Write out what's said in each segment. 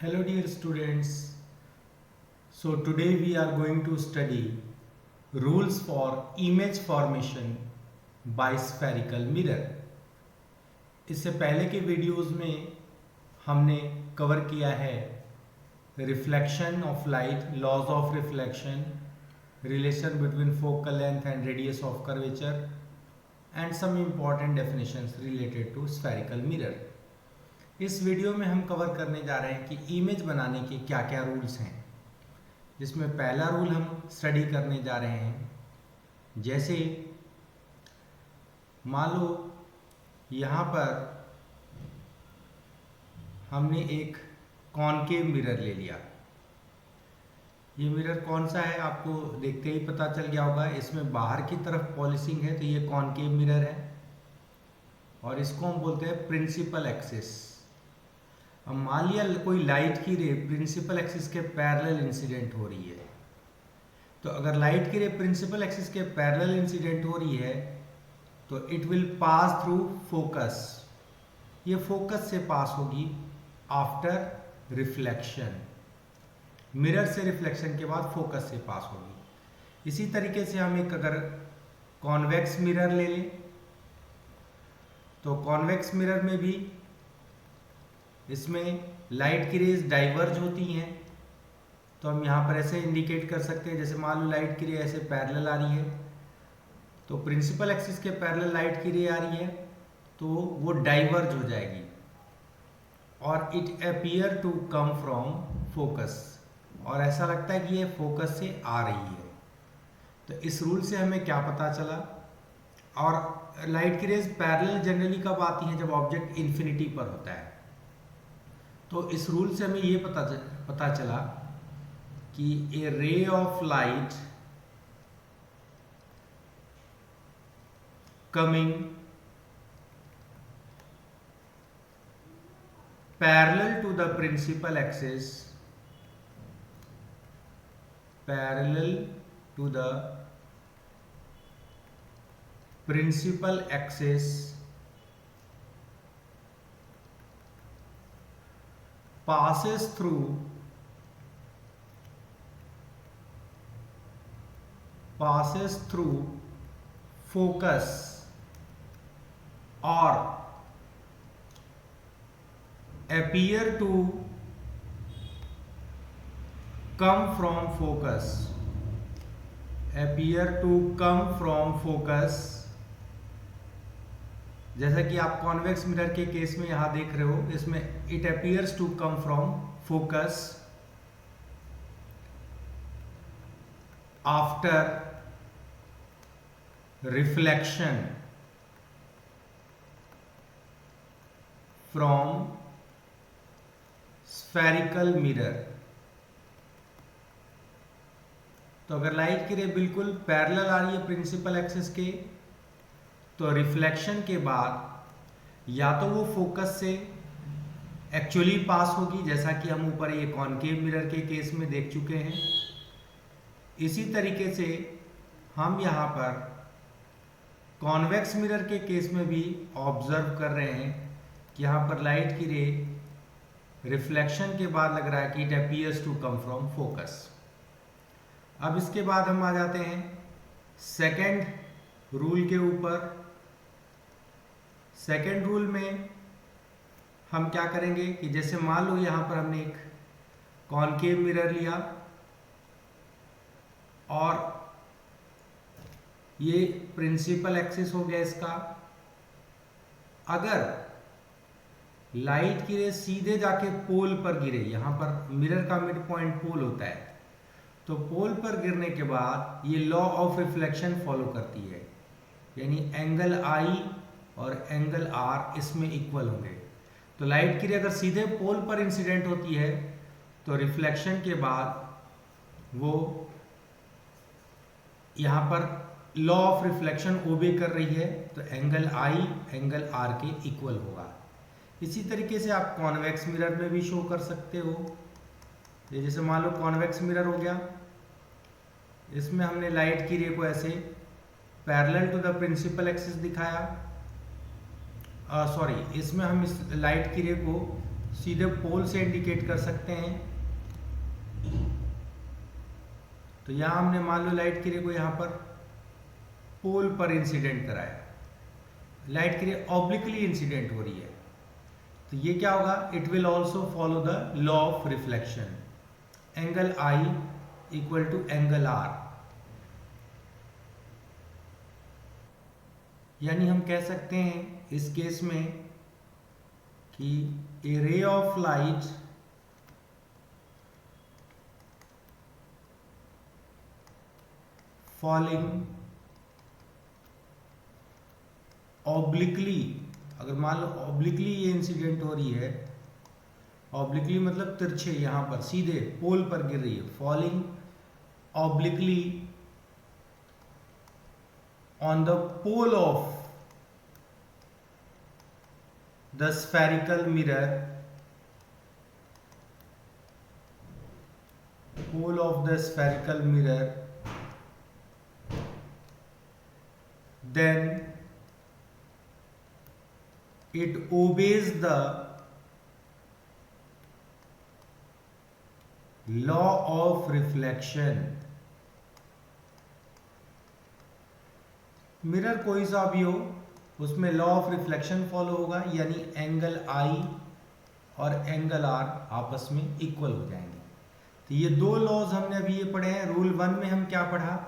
Hello dear students. So today we are going to study rules for image formation by spherical mirror. इससे पहले के videos में हमने cover किया है reflection of light, laws of reflection, relation between focal length and radius of curvature and some important definitions related to spherical mirror. इस video में हम कवर करने जा रहे हैं कि इमेज बनाने के क्या क्या रूल्स हैं, जिसमें पहला रूल हम स्टडी करने जा रहे हैं. जैसे मान लो यहाँ पर हमने एक कॉनकेव मिरर ले लिया. ये मिरर कौन सा है आपको देखते ही पता चल गया होगा. इसमें बाहर की तरफ पॉलिशिंग है, तो ये कॉनकेव मिरर है और इसको हम बोलते हैं प्रिंसिपल एक्सिस. अब मान लिया कोई लाइट की रे प्रिंसिपल एक्सिस के पैरेलल इंसिडेंट हो रही है, तो अगर लाइट की रे प्रिंसिपल एक्सिस के पैरेलल इंसिडेंट हो रही है तो it will pass through focus. ये फोकस से पास होगी आफ्टर रिफ्लेक्शन. मिरर से रिफ्लेक्शन के बाद फोकस से पास होगी. इसी तरीके से हम एक अगर कॉन्वेक्स मिरर ले लें तो कॉन्वेक्स मिरर में भी इसमें लाइट की रेज डाइवर्ज होती हैं. तो हम यहाँ पर ऐसे इंडिकेट कर सकते हैं, जैसे मान लो लाइट की रे ऐसे पैरेलल आ रही है, तो प्रिंसिपल एक्सिस के पैरेलल लाइट की रे आ रही है तो वो डाइवर्ज हो जाएगी और it appear to come from focus, और ऐसा लगता है कि ये फोकस से आ रही है. तो इस रूल से हमें क्या पता चला. और लाइट की रेज पैरेलल जनरली कब आती हैं, जब ऑब्जेक्ट इन्फिनिटी पर होता है. तो इस रूल से हमें ये पता चला कि a ray of light coming parallel to the principal axis, parallel to the principal axis passes through focus or appear to come from focus, जैसा कि आप कॉन्वेक्स मिरर के केस में यहां देख रहे हो, इसमें it appears to come from focus after reflection from spherical mirror. तो अगर लाइट की रे बिल्कुल पैरेलल आ रही है प्रिंसिपल एक्सिस के, तो रिफ्लेक्शन के बाद या तो वो फोकस से एक्चुअली पास होगी, जैसा कि हम ऊपर ये कॉनकेव मिरर के केस में देख चुके हैं. इसी तरीके से हम यहाँ पर कॉन्वेक्स मिरर के केस में भी ऑब्जर्व कर रहे हैं कि यहाँ पर लाइट की रे रिफ्लेक्शन के बाद लग रहा है कि it appears to come from focus. अब इसके बाद हम आ जाते हैं सेकेंड रूल के ऊपर. सेकेंड रूल में हम क्या करेंगे कि जैसे मान लो यहाँ पर हमने एक कॉनकेव मिरर लिया और ये प्रिंसिपल एक्सिस हो गया इसका. अगर लाइट की रे सीधे जाके पोल पर गिरे, यहाँ पर मिरर का मिड पॉइंट पोल होता है, तो पोल पर गिरने के बाद ये लॉ ऑफ रिफ्लेक्शन फॉलो करती है, यानी एंगल आई और एंगल आर इसमें इक्वल होंगे. तो लाइट की रे अगर सीधे पोल पर इंसिडेंट होती है तो रिफ्लेक्शन के बाद वो यहाँ पर लॉ ऑफ रिफ्लेक्शन ओबे कर रही है, तो एंगल आई एंगल आर के इक्वल होगा. इसी तरीके से आप कॉन्वेक्स मिरर में भी शो कर सकते हो. ये जैसे मान लो कॉन्वेक्स मिरर हो गया, इसमें हमने लाइट की रे को ऐसे parallel to the principal axis दिखाया, इसमें हम इस लाइट की रे को सीधे पोल से इंडिकेट कर सकते हैं। तो यहां हमने मान लो लाइट की रे को यहां पर पोल पर इंसिडेंट कराया, लाइट की रे ऑब्लिकली इंसिडेंट हो रही है, तो ये क्या होगा, it will also follow the law of reflection, angle i equal to angle r. यानी हम कह सकते हैं इस केस में कि a ray of light falling obliquely, अगर मान लो ऑब्लिकली ये इंसिडेंट हो रही है, ऑब्लिकली मतलब तिरछे, यहां पर सीधे पोल पर गिर रही है, falling obliquely on the pole of the spherical mirror, pole of the spherical mirror, then it obeys the law of reflection। Mirror कोई सा भी हो उसमें लॉ ऑफ रिफ्लेक्शन फॉलो होगा, यानी एंगल आई और एंगल आर आपस में इक्वल हो जाएंगे। तो ये दो लॉज हमने अभी ये पढ़े हैं। रूल 1 में हम क्या पढ़ा,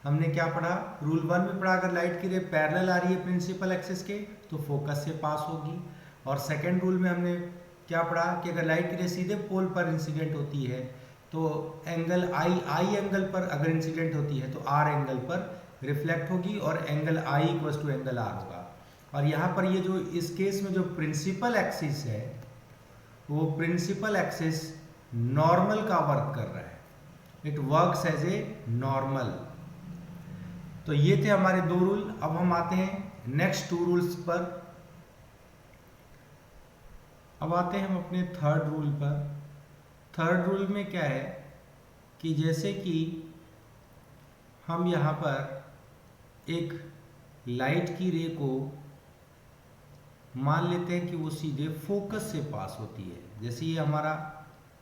हमने क्या पढ़ा, रूल 1 में पढ़ा अगर लाइट की रे पैरेलल आ रही है प्रिंसिपल एक्सिस के तो फोकस से पास होगी। और सेकंड रूल में हमने क्या पढ़ा कि अगर लाइट की रे सीधे पोल पर इंसिडेंट होती है तो एंगल आई एंगल पर अगर इंसिडेंट होती है तो आर एंगल पर रिफ्लेक्ट होगी और angle i equal to angle r होगा। और यहाँ पर ये जो इस केस में जो प्रिंसिपल एक्सिस है वो प्रिंसिपल एक्सिस नॉर्मल का वर्क कर रहा है, it works as a normal. तो ये थे हमारे दो रूल। अब हम आते हैं नेक्स्ट 2 रूल्स पर। अब आते हैं हम अपने थर्ड रूल पर। थर्ड रूल में क्या है कि जैसे कि हम यहाँ पर एक लाइट की रे को मान लेते हैं कि वो सीधे फोकस से पास होती है, जैसे ये हमारा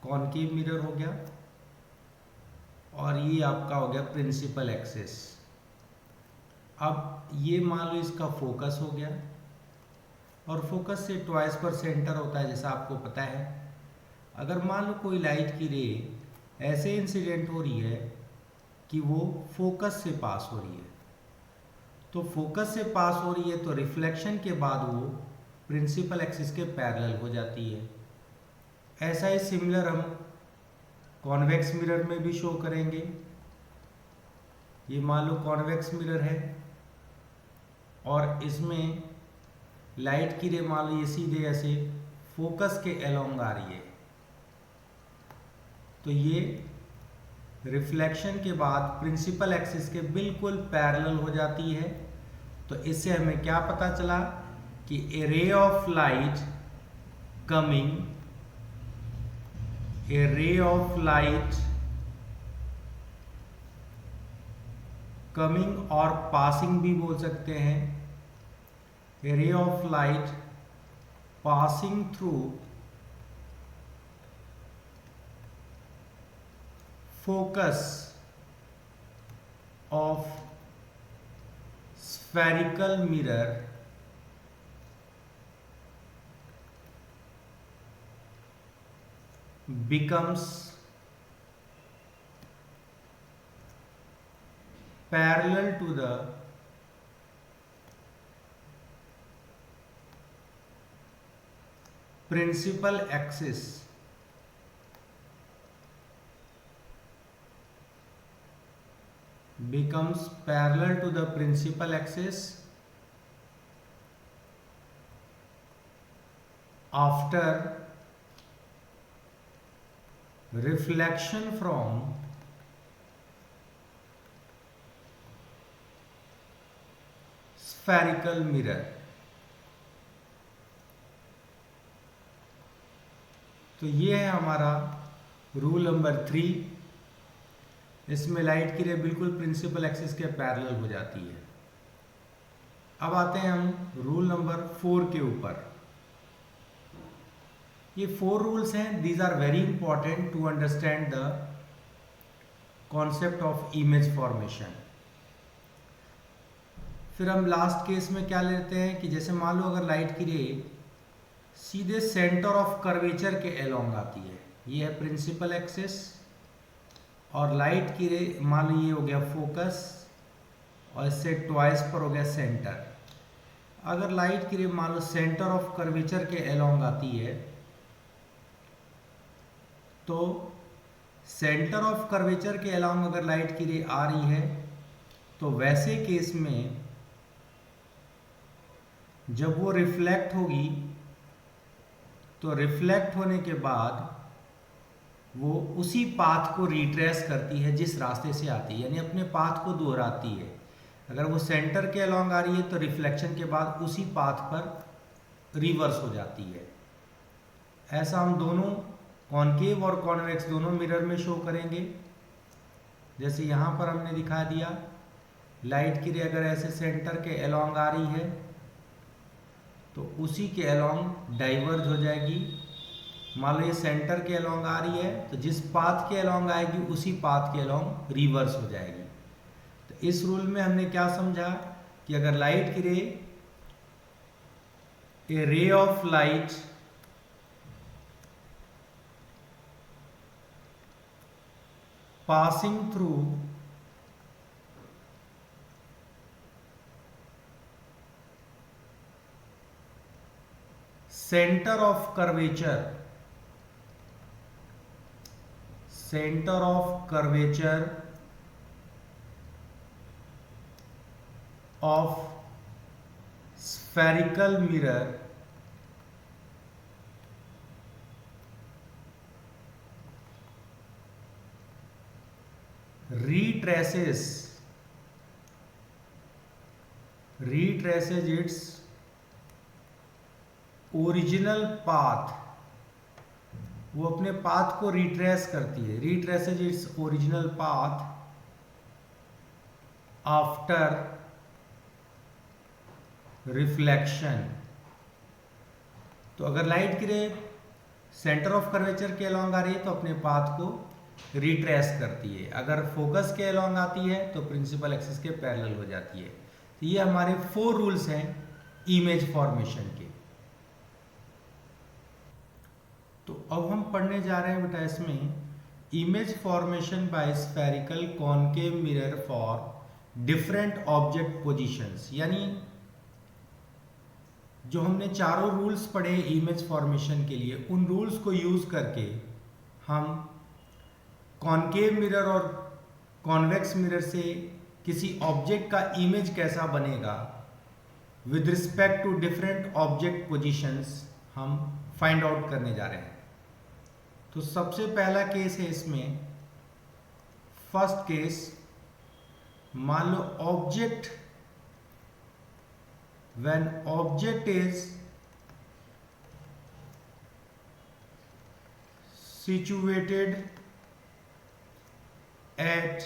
कॉनकेव मिरर हो गया और ये आपका हो गया प्रिंसिपल एक्सिस। अब ये मान लो इसका फोकस हो गया और फोकस से ट्वाइस पर सेंटर होता है जैसा आपको पता है। अगर मान लो कोई लाइट की रे ऐसे इंसिडेंट हो रही है कि वो फोकस से पास हो रही है, तो फोकस से पास हो रही है तो रिफ्लेक्शन के बाद वो प्रिंसिपल एक्सिस के पैरेलल हो जाती है। ऐसा ही सिमिलर हम कॉन्वेक्स मिरर में भी शो करेंगे। ये मान लो कॉन्वेक्स मिरर है और इसमें लाइट की रे मान लो ये सीधे ऐसे फोकस के अलोंग आ रही है, तो ये रिफ्लेक्शन के बाद प्रिंसिपल एक्सिस के बिल्कुल पैरेलल हो जाती है। तो इससे हमें क्या पता चला कि a ray of light coming, a ray of light coming और पासिंग भी बोल सकते हैं, a ray of light passing through focus of spherical mirror becomes parallel to the principal axis becomes parallel to the principal axis after reflection from spherical mirror। तो ये है हमारा rule number 3। इसमें लाइट की रे बिल्कुल प्रिंसिपल एक्सिस के parallel हो जाती है। अब आते हैं हम रूल नंबर 4 के ऊपर। ये 4 रूल्स हैं, these are very important to understand the concept of image formation. फिर हम लास्ट केस में क्या लेते हैं कि जैसे मान लो अगर लाइट की रे सीधे सेंटर ऑफ कर्वेचर के अलोंग आती है, ये है प्रिंसिपल एक्सिस, और लाइट की रे मान लो ये हो गया फोकस और इससे ट्वाइस पर हो गया सेंटर। अगर लाइट की रे मान लो सेंटर ऑफ कर्वेचर के अलोंग आती है तो सेंटर ऑफ कर्वेचर के अलोंग अगर लाइट की रे आ रही है तो वैसे केस में जब वो रिफ्लेक्ट होगी तो रिफ्लेक्ट होने के बाद वो उसी पाथ को रिट्रेस करती है जिस रास्ते से आती है, यानी अपने पाथ को दोहराती है। अगर वो सेंटर के अलोंग आ रही है तो रिफ्लेक्शन के बाद उसी पाथ पर रिवर्स हो जाती है। ऐसा हम दोनों कॉनकेव और कॉन्वेक्स दोनों मिरर में शो करेंगे। जैसे यहाँ पर हमने दिखा दिया, लाइट की रे अगर ऐसे सेंटर के अलोंग आ रही है तो उसी के अलोंग डाइवर्ज हो जाएगी। मान लो ये सेंटर के अलोंग आ रही है तो जिस पाथ के अलोंग आएगी उसी पाथ के अलोंग रिवर्स हो जाएगी। तो इस रूल में हमने क्या समझा कि अगर लाइट की ray, a ray of light passing through center of curvature of spherical mirror retraces its original path, वो अपने पाथ को रिट्रेस करती है, retraces its original path after reflection. तो अगर लाइट की रे सेंटर ऑफ कर्वेचर के अलोंग आ रही है तो अपने पाथ को रिट्रेस करती है, अगर फोकस के अलोंग आती है तो प्रिंसिपल एक्सिस के पैरेलल हो जाती है। तो ये हमारे 4 रूल्स हैं इमेज फॉर्मेशन के। तो अब हम पढ़ने जा रहे हैं बेटा इसमें image formation by spherical concave mirror for different object positions, यानी जो हमने चारों रूल्स पढ़े इमेज फॉर्मेशन के लिए, उन रूल्स को यूज करके हम कॉनकेव मिरर और कॉन्वेक्स मिरर से किसी ऑब्जेक्ट का इमेज कैसा बनेगा with respect to different object positions हम फाइंड आउट करने जा रहे हैं। तो सबसे पहला केस है इसमें, फर्स्ट केस, मान लो object, when object is situated at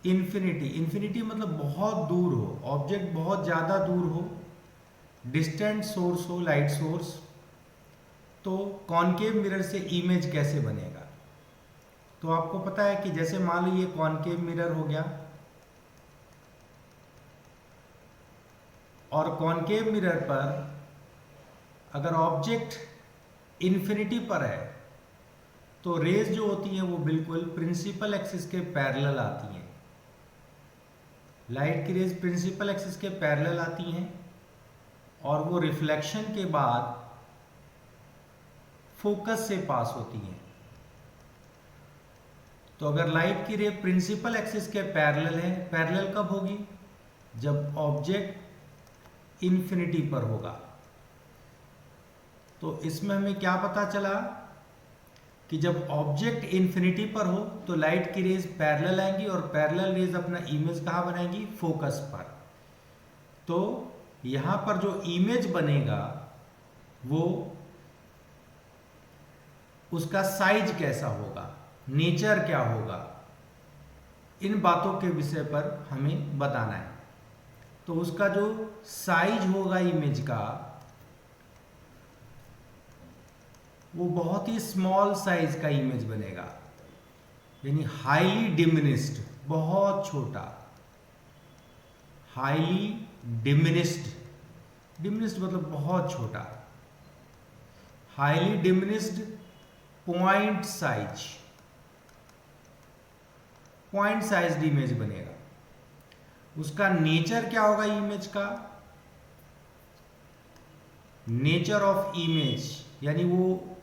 infinity, infinity मतलब बहुत दूर हो, ऑब्जेक्ट बहुत ज़्यादा दूर हो, डिस्टेंट सोर्स हो, लाइट सोर्स, तो कॉनकेव मिरर से इमेज कैसे बनेगा। तो आपको पता है कि जैसे मान लो ये कॉनकेव मिरर हो गया और कॉनकेव मिरर पर अगर ऑब्जेक्ट इन्फिनिटी पर है तो रेज जो होती हैं वो बिल्कुल प्रिंसिपल एक्सिस के पैरेलल आती हैं। लाइट की रेज प्रिंसिपल एक्सिस के पैरेलल आती हैं और वो रिफ्लेक्शन के बाद फोकस से पास होती हैं। तो अगर लाइट की रे प्रिंसिपल एक्सिस के पैरेलल है, पैरेलल कब होगी? जब ऑब्जेक्ट इन्फिनिटी पर होगा। तो इसमें हमें क्या पता चला कि जब ऑब्जेक्ट इन्फिनिटी पर हो तो लाइट की रेज पैरेलल आएंगी और पैरेलल रेज अपना इमेज कहाँ बनाएंगी? फोकस पर। तो यहां पर जो इमेज बनेगा वो उसका साइज कैसा होगा, नेचर क्या होगा, इन बातों के विषय पर हमें बताना है। तो उसका जो साइज होगा इमेज का वो बहुत ही स्मॉल साइज का इमेज बनेगा, यानी हाईली डिमिनिस्ड, बहुत छोटा, हाईली डिमिनिस्ड, डिमिनिस्ड मतलब बहुत छोटा, highly diminished point size, point size image बनेगा। उसका नेचर क्या होगा इमेज का? नेचर ऑफ इमेज, यानी वो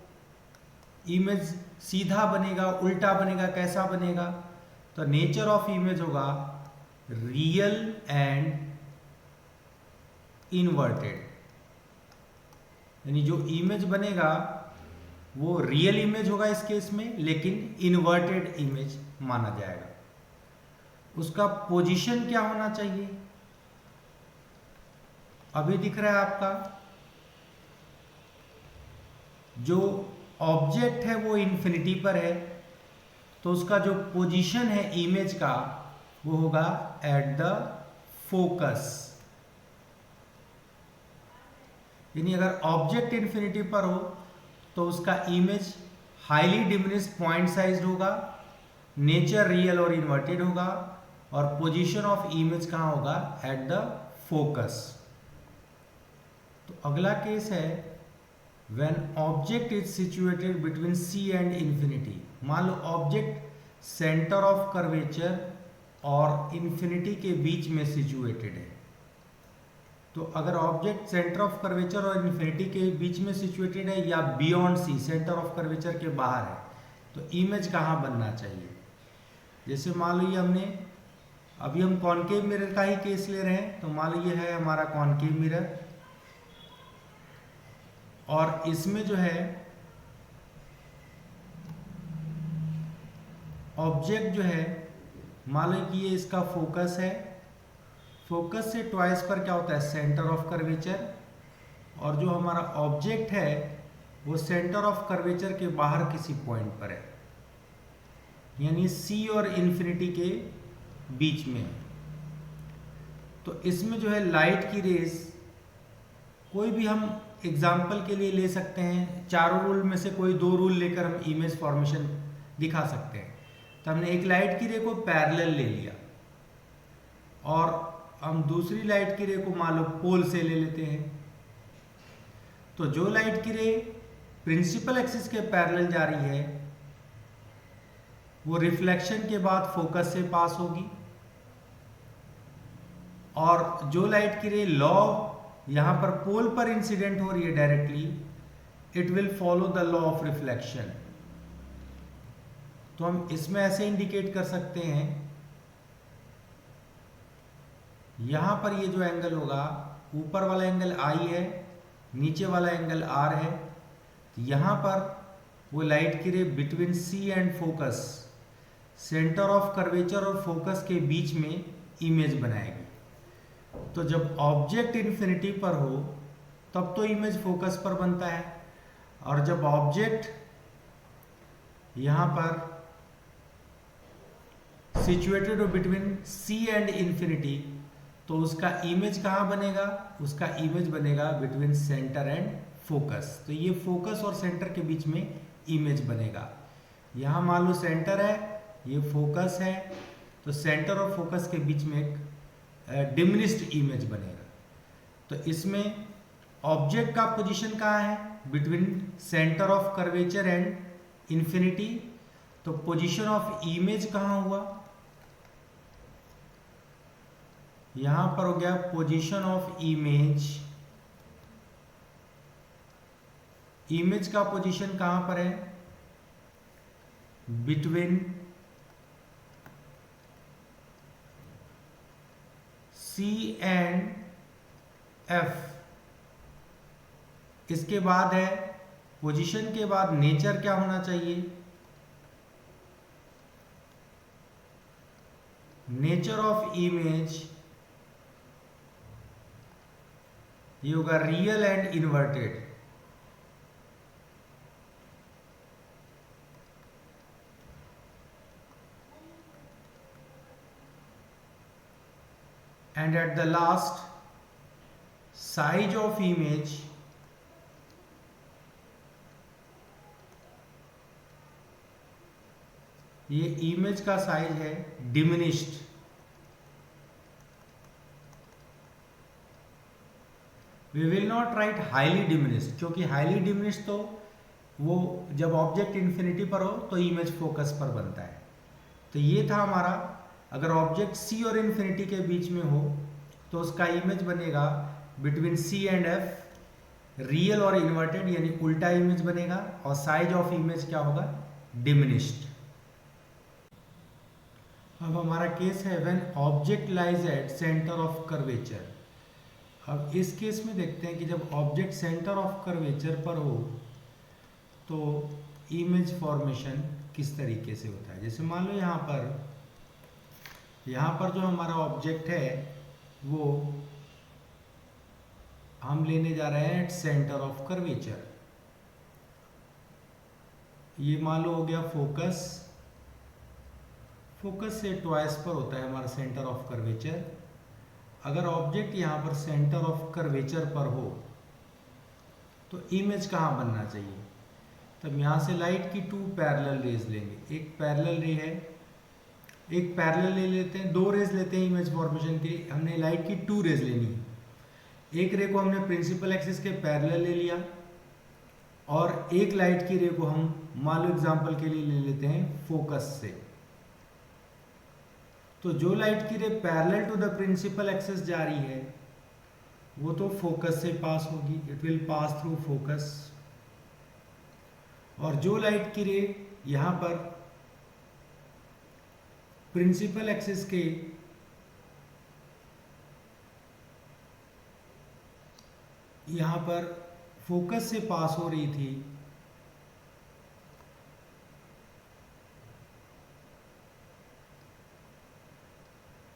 इमेज सीधा बनेगा, उल्टा बनेगा, कैसा बनेगा? तो नेचर ऑफ इमेज होगा रियल एंड इनवर्टेड, यानी जो इमेज बनेगा वो रियल इमेज होगा इस केस में, लेकिन इनवर्टेड इमेज माना जाएगा। उसका पोजीशन क्या होना चाहिए? अभी दिख रहा है आपका, जो ऑब्जेक्ट है वो इन्फिनिटी पर है, तो उसका जो पोजीशन है इमेज का वो होगा एट द फोकस। यानी अगर ऑब्जेक्ट इन्फिनिटी पर हो तो उसका image highly diminished point size होगा, नेचर रियल और इन्वर्टेड होगा, और पोजीशन ऑफ इमेज कहाँ होगा? At the focus. तो अगला केस है when object is situated between C and infinity. मान लो ऑब्जेक्ट सेंटर ऑफ कर्वेचर और इंफिनिटी के बीच में सिचुएटेड है। तो अगर ऑब्जेक्ट सेंटर ऑफ कर्वेचर और इन्फिनिटी के बीच में सिचुएटेड है या beyond C, centre of curvature के बाहर है, तो इमेज कहाँ बनना चाहिए? जैसे मान लो ये हमने अभी हम कॉनकेव मिरर का ही केस ले रहे हैं, तो मान लो ये है हमारा कॉनकेव मिरर, और इसमें जो है ऑब्जेक्ट जो है, मान लो कि ये इसका फोकस है, फोकस से ट्वाइस पर क्या होता है? सेंटर ऑफ कर्वेचर, और जो हमारा ऑब्जेक्ट है वो सेंटर ऑफ कर्वेचर के बाहर किसी पॉइंट पर है, यानी सी और इन्फिनिटी के बीच में। तो इसमें जो है लाइट की रेज, कोई भी हम एग्जाम्पल के लिए ले सकते हैं, चारों रूल में से कोई दो रूल लेकर हम इमेज फॉर्मेशन दिखा सकते हैं। तो हमने एक लाइट की रे को पैरेलल ले लिया, और हम दूसरी लाइट की रे को मान लो पोल से ले लेते हैं। तो जो लाइट की रे प्रिंसिपल एक्सिस के पैरेलल जा रही है वो रिफ्लेक्शन के बाद फोकस से पास होगी, और जो लाइट की रे लॉ यहां पर पोल पर इंसिडेंट हो रही है directly, it will follow the law of reflection. तो हम इसमें ऐसे इंडिकेट कर सकते हैं, यहां पर ये जो एंगल होगा, ऊपर वाला एंगल आई है, नीचे वाला एंगल आर है। यहां पर वो लाइट की ray between C and focus, centre of curvature और फोकस के बीच में इमेज बनाएगी। तो जब ऑब्जेक्ट इन्फिनिटी पर हो तब तो इमेज फोकस पर बनता है, और जब ऑब्जेक्ट यहां पर सिचुएटेड हो बिटवीन सी एंड इन्फिनिटी, तो उसका इमेज कहां बनेगा? उसका इमेज बनेगा बिटवीन सेंटर एंड फोकस। तो ये फोकस और सेंटर के बीच में इमेज बनेगा। यहां मान लो सेंटर है, ये फोकस है, तो सेंटर और फोकस के बीच में एक डिमिनिश्ड इमेज बनेगा। तो इसमें ऑब्जेक्ट का पोजीशन कहाँ है? Between centre of curvature and infinity. तो पोजीशन ऑफ इमेज कहाँ हुआ? यहां पर हो गया पोजीशन ऑफ इमेज। इमेज का पोजीशन कहां पर है? Between C and F। इसके बाद है पोजीशन के बाद नेचर क्या होना चाहिए? नेचर ऑफ इमेज ये होगा real and inverted. and at the last size of image ये इमेज का साइज है diminished. We will not write highly diminished, क्योंकि हाईली डिमिनिश्ड तो वो जब ऑब्जेक्ट इन्फिनिटी पर हो तो इमेज फोकस पर बनता है। तो ये था हमारा, अगर ऑब्जेक्ट सी और इन्फिनिटी के बीच में हो तो उसका इमेज बनेगा between C and F, real और इन्वर्टेड यानी उल्टा इमेज बनेगा, और साइज ऑफ इमेज क्या होगा, डिमिनिश्ड। अब हमारा केस है when object lies at centre of curvature. अब इस केस में देखते हैं कि जब ऑब्जेक्ट सेंटर ऑफ कर्वेचर पर हो तो इमेज फॉर्मेशन किस तरीके से होता है। जैसे मान लो यहाँ पर जो हमारा ऑब्जेक्ट है वो हम लेने जा रहे हैं एट सेंटर ऑफ कर्वेचर। ये मान लो हो गया फोकस, फोकस से ट्वाइस पर होता है हमारा सेंटर ऑफ कर्वेचर। अगर ऑब्जेक्ट यहाँ पर सेंटर ऑफ कर्वेचर पर हो तो इमेज कहाँ बनना चाहिए, तब यहाँ से लाइट की 2 पैरेलल रेज लेंगे। एक पैरेलल रे है, एक पैरेलल ले लेते हैं, 2 रेज लेते हैं इमेज फॉर्मेशन के लिए। हमने लाइट की 2 रेज लेनी है। एक रे को हमने प्रिंसिपल एक्सिस के पैरेलल ले लिया, और एक लाइट की रे को हम मान लो एग्जांपल के लिए ले लेते हैं फोकस से। तो जो लाइट की ray parallel to the principal axis जा रही है वो तो फोकस से पास होगी, it will pass through focus. और जो लाइट की रे यहाँ पर प्रिंसिपल एक्सिस के यहाँ पर फोकस से पास हो रही थी,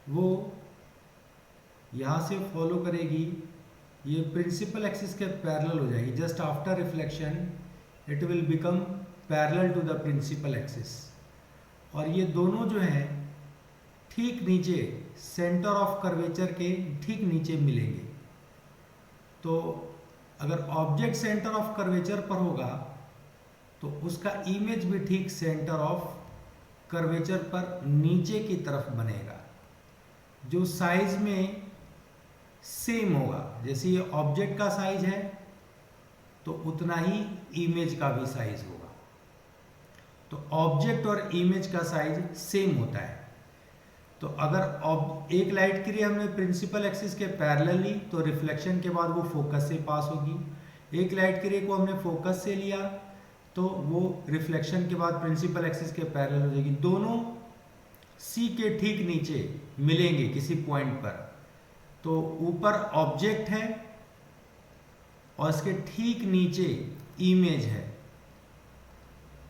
वो यहाँ से फॉलो करेगी, ये प्रिंसिपल एक्सिस के पैरेलल हो जाएगी। Just after reflection it will become parallel to the principal axis. और ये दोनों जो हैं ठीक नीचे सेंटर ऑफ कर्वेचर के ठीक नीचे मिलेंगे। तो अगर ऑब्जेक्ट सेंटर ऑफ कर्वेचर पर होगा तो उसका इमेज भी ठीक सेंटर ऑफ कर्वेचर पर नीचे की तरफ बनेगा, जो साइज में सेम होगा। जैसे ये ऑब्जेक्ट का साइज है तो उतना ही इमेज का भी साइज होगा। तो ऑब्जेक्ट और इमेज का साइज सेम होता है। तो अगर एक लाइट की रे हमने प्रिंसिपल एक्सिस के पैरेलल ली तो रिफ्लेक्शन के बाद वो फोकस से पास होगी। एक लाइट की रे को हमने फोकस से लिया तो वो रिफ्लेक्शन के बाद प्रिंसिपल एक्सिस के पैरेलल हो जाएगी। दोनों सी के ठीक नीचे मिलेंगे किसी पॉइंट पर। तो ऊपर ऑब्जेक्ट है और इसके ठीक नीचे इमेज है।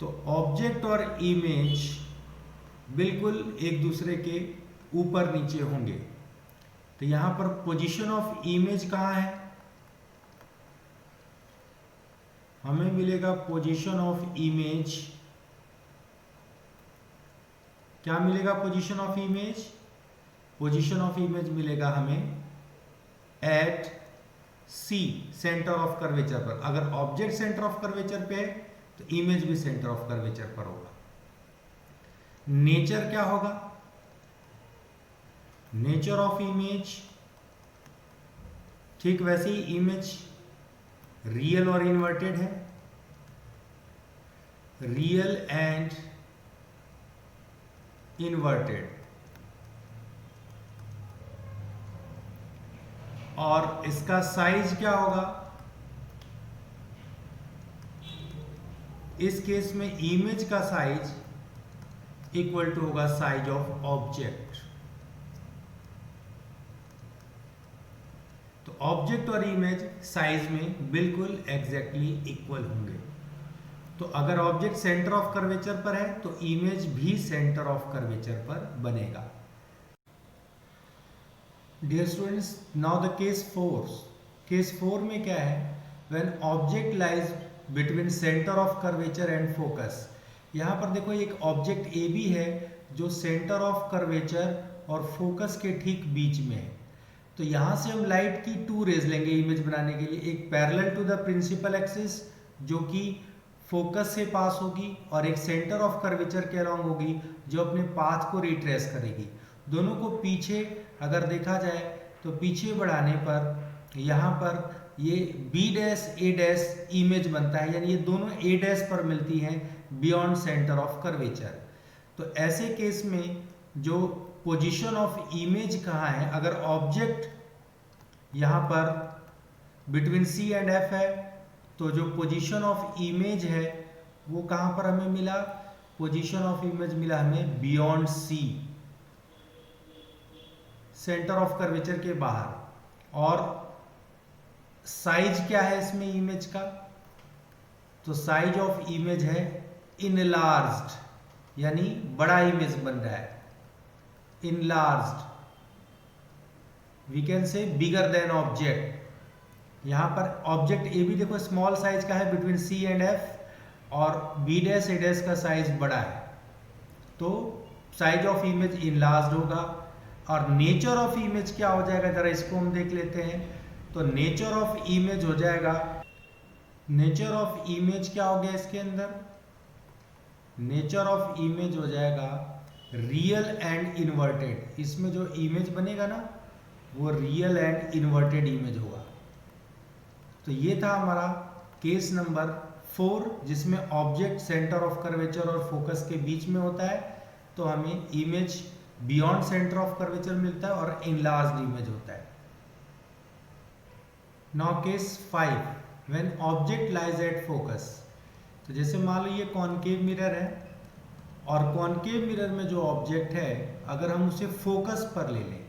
तो ऑब्जेक्ट और इमेज बिल्कुल एक दूसरे के ऊपर नीचे होंगे। तो यहां पर पोजीशन ऑफ इमेज कहां है, हमें मिलेगा पोजीशन ऑफ इमेज। क्या मिलेगा position of image? Position of image मिलेगा हमें at C centre of curvature पर। अगर ऑब्जेक्ट सेंटर ऑफ कर्वेचर पे है तो इमेज भी सेंटर ऑफ कर्वेचर पर होगा। नेचर क्या होगा? नेचर ऑफ इमेज ठीक वैसे ही इमेज रियल और इन्वर्टेड है। Real and inverted. और इसका साइज क्या होगा? इस केस में इमेज का साइज इक्वल टू होगा साइज ऑफ ऑब्जेक्ट। तो ऑब्जेक्ट और इमेज साइज में बिल्कुल एग्जैक्टली इक्वल होंगे। तो अगर ऑब्जेक्ट सेंटर ऑफ कर्वेचर पर है तो इमेज भी सेंटर ऑफ कर्वेचर पर बनेगा। Dear students, now the case 4। Case 4 में क्या है? When object lies between centre of curvature and focus. यहाँ पर देखो एक ऑब्जेक्ट ए बी है जो सेंटर ऑफ कर्वेचर और फोकस के ठीक बीच में है। तो यहाँ से हम लाइट की 2 रेज लेंगे इमेज बनाने के लिए। एक parallel to the principal axis जो कि फोकस से पास होगी और एक सेंटर ऑफ कर्वेचर के अलॉन्ग होगी जो अपने पाथ को रिट्रेस करेगी। दोनों को पीछे अगर देखा जाए तो पीछे बढ़ाने पर यहाँ पर ये बी डैश ए डैश इमेज बनता है, यानी ये दोनों ए डैश पर मिलती हैं बियॉन्ड सेंटर ऑफ कर्वेचर। तो ऐसे केस में जो पोजीशन ऑफ इमेज कहाँ है, अगर ऑब्जेक्ट यहाँ पर बिटवीन सी एंड एफ है तो जो पोजीशन ऑफ इमेज है वो कहाँ पर हमें मिला, पोजीशन ऑफ इमेज मिला हमें beyond C, centre of curvature के बाहर। और साइज क्या है इसमें इमेज का, तो साइज ऑफ इमेज है इनलार्ज्ड, यानी बड़ा इमेज बन रहा है, enlarged, we can say bigger than object. यहां पर ऑब्जेक्ट ए भी देखो स्मॉल साइज का है बिटवीन सी एंड एफ, और बी डैश ए डैश का साइज बड़ा है, तो साइज ऑफ इमेज इनलार्ज्ड होगा। और नेचर ऑफ इमेज क्या हो जाएगा, जरा इसको हम देख लेते हैं। तो नेचर ऑफ इमेज हो जाएगा, नेचर ऑफ इमेज क्या हो गया इसके अंदर, नेचर ऑफ इमेज हो जाएगा रियल एंड इन्वर्टेड। इसमें जो इमेज बनेगा ना वो रियल एंड इन्वर्टेड इमेज होगा। तो ये था हमारा केस नंबर 4 जिसमें ऑब्जेक्ट सेंटर ऑफ कर्वेचर और फोकस के बीच में होता है, तो हमें image beyond centre of curvature मिलता है और इनलार्ज्ड इमेज होता है। Now case 5 when object lies at focus. तो जैसे मान लो ये कॉनकेव मिरर है और कॉनकेव मिरर में जो ऑब्जेक्ट है अगर हम उसे फोकस पर ले लें,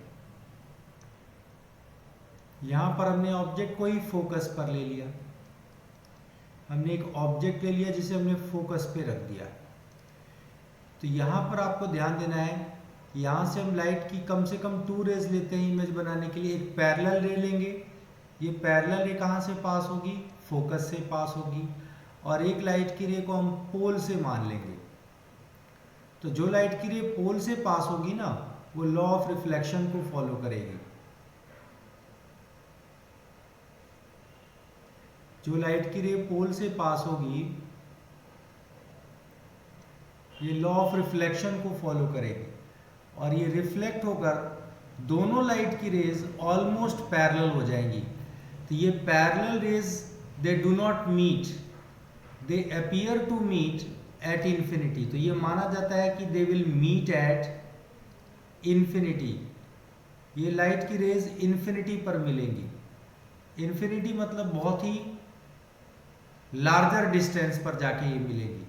यहां पर हमने ऑब्जेक्ट को ही फोकस पर ले लिया, हमने एक ऑब्जेक्ट ले लिया जिसे हमने फोकस पे रख दिया। तो यहां पर आपको ध्यान देना है, यहां से हम लाइट की कम से कम 2 रेज लेते हैं इमेज बनाने के लिए। एक पैरेलल रे लेंगे, ये पैरेलल रे कहां से पास होगी, फोकस से पास होगी, और एक लाइट की रे को हम पोल से मान लेंगे। तो जो लाइट की रे पोल से पास होगी ना वो लॉ ऑफ रिफ्लेक्शन को फॉलो करेगी। जो लाइट की रे पोल से पास होगी ये लॉ ऑफ रिफ्लेक्शन को फॉलो करेगी, और ये रिफ्लेक्ट होकर दोनों लाइट की रेज ऑलमोस्ट पैरेलल हो जाएंगी। तो ये parallel rays they do not meet, they appear to meet at infinity. तो ये माना जाता है कि they will meet at infinity, ये लाइट की रेज इंफिनिटी पर मिलेंगी। इंफिनिटी मतलब बहुत ही लार्जर डिस्टेंस पर जाके ये मिलेगी।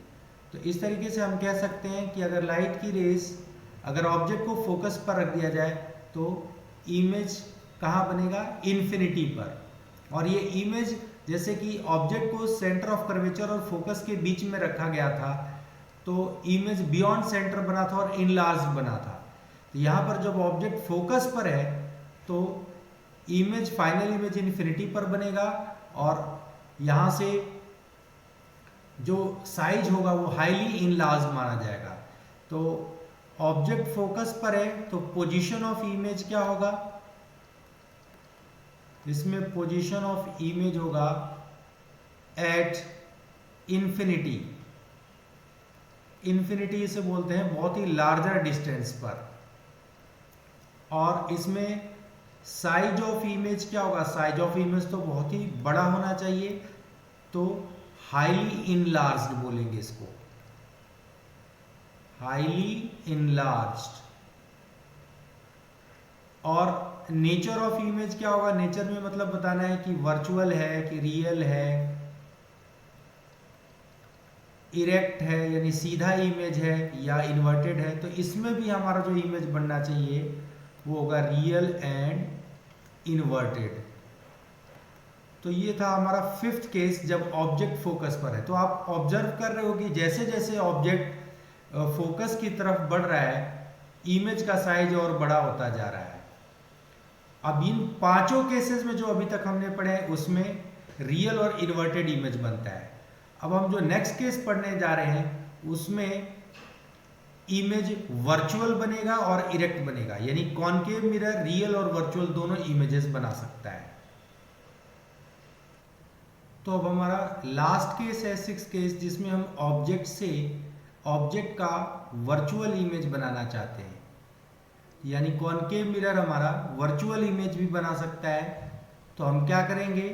तो इस तरीके से हम कह सकते हैं कि अगर लाइट की रेज, अगर ऑब्जेक्ट को फोकस पर रख दिया जाए तो इमेज कहाँ बनेगा, इन्फिनिटी पर। और ये इमेज जैसे कि ऑब्जेक्ट को सेंटर ऑफ कर्वेचर और फोकस के बीच में रखा गया था तो इमेज बियॉन्ड सेंटर बना था और इनलार्ज बना था। तो यहाँ पर जब ऑब्जेक्ट फोकस पर है तो इमेज, फाइनल इमेज इन्फिनिटी पर बनेगा, और यहाँ से जो साइज होगा वो हाईली इनलार्ज माना जाएगा। तो ऑब्जेक्ट फोकस पर है तो पोजीशन ऑफ इमेज क्या होगा, इसमें पोजीशन ऑफ इमेज होगा एट इंफिनिटी। इंफिनिटी इसे बोलते हैं बहुत ही लार्जर डिस्टेंस पर। और इसमें साइज ऑफ इमेज क्या होगा, साइज ऑफ इमेज तो बहुत ही बड़ा होना चाहिए, तो हाईली इनलार्ज्ड बोलेंगे इसको, हाईली इनलार्ज्ड। और नेचर ऑफ इमेज क्या होगा, नेचर में मतलब बताना है कि वर्चुअल है कि रियल है, इरेक्ट है यानी सीधा इमेज है या इन्वर्टेड है। तो इसमें भी हमारा जो इमेज बनना चाहिए वो होगा रियल एंड इन्वर्टेड। तो ये था हमारा 5th केस जब ऑब्जेक्ट फोकस पर है। तो आप ऑब्जर्व कर रहे हो कि जैसे जैसे ऑब्जेक्ट फोकस की तरफ बढ़ रहा है इमेज का साइज और बड़ा होता जा रहा है। अब इन 5 केसेस में जो अभी तक हमने पढ़े हैं उसमें रियल और इन्वर्टेड इमेज बनता है। अब हम जो नेक्स्ट केस पढ़ने जा रहे हैं उसमें इमेज वर्चुअल बनेगा और इरेक्ट बनेगा, यानी कॉनकेव मिरर रियल और वर्चुअल दोनों इमेजेस बना सकता है। तो अब हमारा लास्ट केस है 6 केस, जिसमें हम ऑब्जेक्ट का वर्चुअल इमेज बनाना चाहते हैं। यानी कॉनकेव मिरर हमारा वर्चुअल इमेज भी बना सकता है। तो हम क्या करेंगे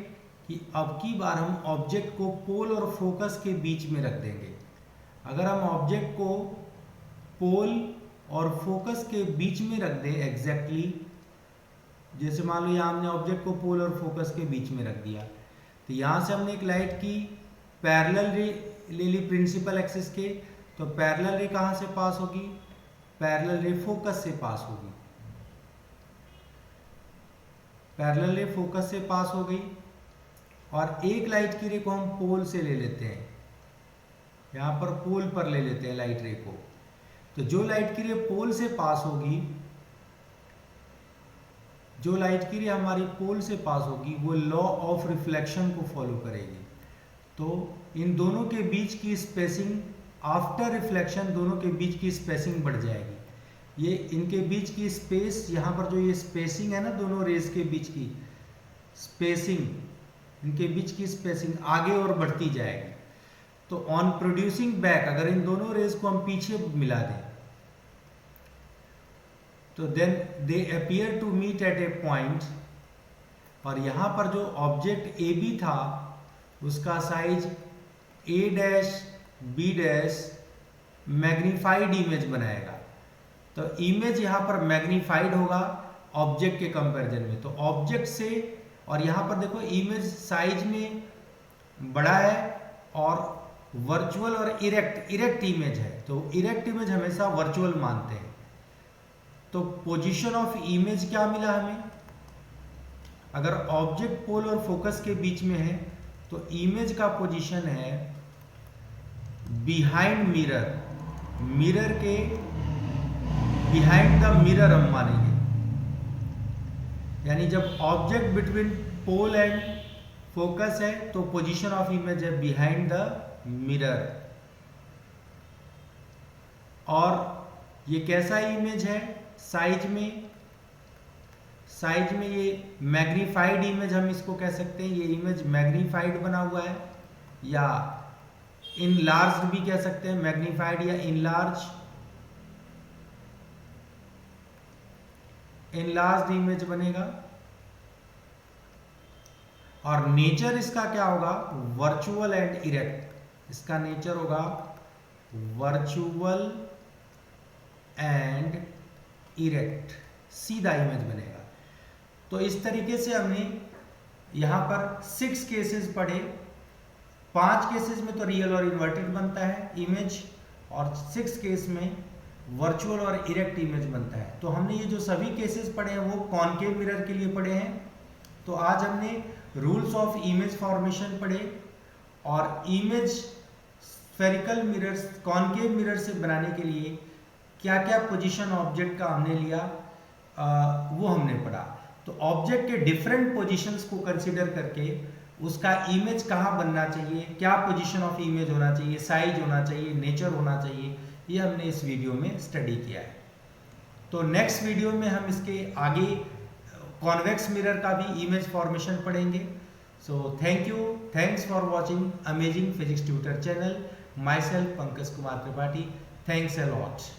कि अब की बार हम ऑब्जेक्ट को पोल और फोकस के बीच में रख देंगे। अगर हम ऑब्जेक्ट को पोल और फोकस के बीच में रख दें एग्जैक्टली, जैसे मान लो यहाँ हमने ऑब्जेक्ट को पोल और फोकस के बीच में रख दिया, तो यहाँ से हमने एक लाइट की पैरेलल रे ले ली प्रिंसिपल एक्सिस के, तो पैरेलल रे कहाँ से पास होगी? पैरेलल रे फोकस से पास होगी। पैरेलल रे फोकस से पास हो गई, और एक लाइट की रे को हम पोल से ले लेते हैं, यहाँ पर पोल पर ले लेते हैं लाइट रे को। तो जो लाइट की रे पोल से पास होगी, जो लाइट की रे हमारी पोल से पास होगी, वो लॉ ऑफ रिफ्लेक्शन को फॉलो करेगी। तो इन दोनों के बीच की स्पेसिंग आफ्टर रिफ्लेक्शन, दोनों के बीच की स्पेसिंग बढ़ जाएगी। ये इनके बीच की स्पेस, यहाँ पर जो ये स्पेसिंग है ना, दोनों रेज के बीच की स्पेसिंग, इनके बीच की स्पेसिंग आगे और बढ़ती जाएगी। तो ऑन प्रोड्यूसिंग बैक, अगर इन दोनों रेज को हम पीछे मिला दें, तो then they appear to meet at a point, और यहाँ पर जो ऑब्जेक्ट ए बी था उसका size A dash B dash magnified image बनाएगा। तो इमेज यहाँ पर मैग्नीफाइड होगा ऑब्जेक्ट के कंपैरिजन में। तो ऑब्जेक्ट से, और यहाँ पर देखो इमेज साइज में बड़ा है और वर्चुअल और इरेक्ट इमेज है, तो इरेक्ट इमेज हमेशा वर्चुअल मानते हैं। तो पोजीशन ऑफ इमेज क्या मिला हमें? अगर ऑब्जेक्ट पोल और फोकस के बीच में है तो इमेज का पोजीशन है बिहाइंड मिरर, मिरर के बिहाइंड द मिरर हम मानेंगे। यानी जब object between pole and focus है तो पोजीशन ऑफ इमेज है बिहाइंड द मिरर। और ये कैसा इमेज है? साइज में ये मैग्नीफाइड इमेज हम इसको कह सकते हैं। ये इमेज मैग्नीफाइड बना हुआ है, या इनलार्ज्ड भी कह सकते हैं, मैग्नीफाइड या इनलार्ज्ड इमेज बनेगा। और नेचर इसका क्या होगा? Virtual and erect. इसका नेचर होगा वर्चुअल एंड इरेक्ट, सीधा इमेज बनेगा। तो इस तरीके से हमने यहां पर 6 केसेस पढ़े। 5 केसेस में तो रियल और इन्वर्टेड बनता है इमेज, और 6 केस में वर्चुअल और इरेक्ट इमेज बनता है। तो हमने ये जो सभी केसेस पढ़े हैं वो कॉनकेव मिरर के लिए पढ़े हैं। तो आज हमने रूल्स ऑफ इमेज फॉर्मेशन पढ़े, और image spherical mirrors concave mirror से बनाने के लिए क्या क्या पोजीशन ऑब्जेक्ट का हमने लिया वो हमने पढ़ा। तो ऑब्जेक्ट के डिफरेंट पोजीशंस को कंसीडर करके उसका इमेज कहाँ बनना चाहिए, क्या पोजीशन ऑफ इमेज होना चाहिए, साइज होना चाहिए, नेचर होना चाहिए, ये हमने इस वीडियो में स्टडी किया है। तो नेक्स्ट वीडियो में हम इसके आगे कॉन्वेक्स मिरर का भी इमेज फॉर्मेशन पढ़ेंगे। So thanks for watching amazing physics tutor channel. My self Pankaj Kumar Tripathi. Thanks a lot.